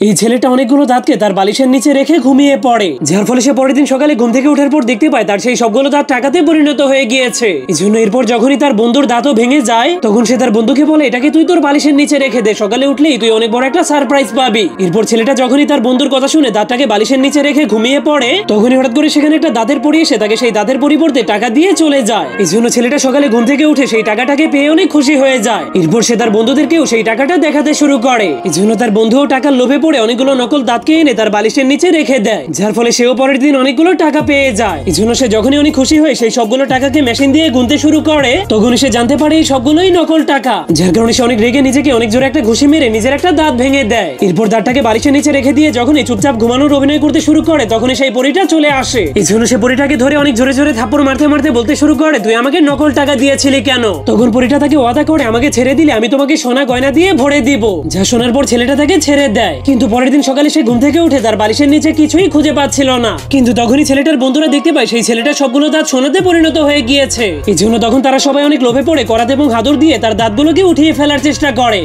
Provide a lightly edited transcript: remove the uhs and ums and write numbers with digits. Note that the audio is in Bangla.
এই ছেলেটা অনেকগুলো দাঁতকে তার বালিশের নিচে রেখে ঘুমিয়ে পড়ে, যার ফলে সে পরের দিন সকালে ঘুম থেকে ওঠার পর দেখতে পায় তার সেই সবগুলো দাঁত টাকাতে পরিণত হয়ে গিয়েছে। এই জন্য এরপর যখনই তার বন্ধুর দাঁতও ভেঙে যায় তখন সে তার বন্ধুকে বলে, এটাকে তুই তোর বালিশের নিচে রেখে দে, সকালে উঠলেই তুই অনেক বড় একটা সারপ্রাইজ পাবি। এরপর ছেলেটা যখনই তার বন্ধুর কথা শুনে দাঁতটাকে বালিশের নিচে রেখে ঘুমিয়ে পড়ে তখনই হঠাৎ করে সেখানে একটা দাঁতের পরি এসে তাকে সেই দাঁতের পরিবর্তে টাকা দিয়ে চলে যায়। এই জন্য ছেলেটা সকালে ঘুম থেকে উঠে সেই টাকাটাকে পেয়ে অনেক খুশি হয়ে যায়। এরপর সে তার বন্ধুদেরকেও সেই টাকাটা দেখাতে শুরু করে। এই জন্য তার বন্ধুও টাকার লোভে পড়ে অনেকগুলো নকল দাঁতকে এনে তার বালিশের নিচে রেখে দেয়, যার ফলে সেও পরের দিন অনেকগুলো টাকা পেয়ে যায়। এই জন্য সে যখনই অনেক খুশি হয়ে সেই সবগুলো টাকাকে মেশিন দিয়ে গুনতে শুরু করে তখনই সে জানতে পারে এই সবগুলোই নকল টাকা, যার কারণে সে অনেক রেগে নিজেকে অনেক জোরে একটা ঘুষি মেরে নিজের একটা দাঁত ভেঙে দেয়। এরপর দাঁতটাকে বালিশের নিচে রেখে দিয়ে যখনই চুপচাপ ঘুমানোর অভিনয় করতে শুরু করে তখনই সেই পরিটা চলে আসে। এই জন্য সে পরিটাকে ধরে অনেক জোরে জোরে থাপ্পড় মারতে মারতে বলতে শুরু করে, তুই আমাকে নকল টাকা দিয়েছিলি কেন? তখন পরিটা তাকে ওয়াদা করে, আমাকে ছেড়ে দিলে আমি তোমাকে সোনা গয়না দিয়ে ভরে দিব। যা শোনার পর ছেলেটা তাকে ছেড়ে দেয়। কিন্তু পরের দিন সকালে সে ঘুম থেকে উঠে তার বালিশের নিচে কিছুই খুঁজে পাচ্ছিল না। কিন্তু তখনই ছেলেটার বন্ধুরা দেখতে পায় সেই ছেলেটার সবগুলো দাঁত সোনাতে পরিণত হয়ে গিয়েছে। এই জন্য তখন তারা সবাই অনেক লোভে পড়ে করাত এবং হাতুড় দিয়ে তার দাঁতগুলোকে উঠিয়ে ফেলার চেষ্টা করে।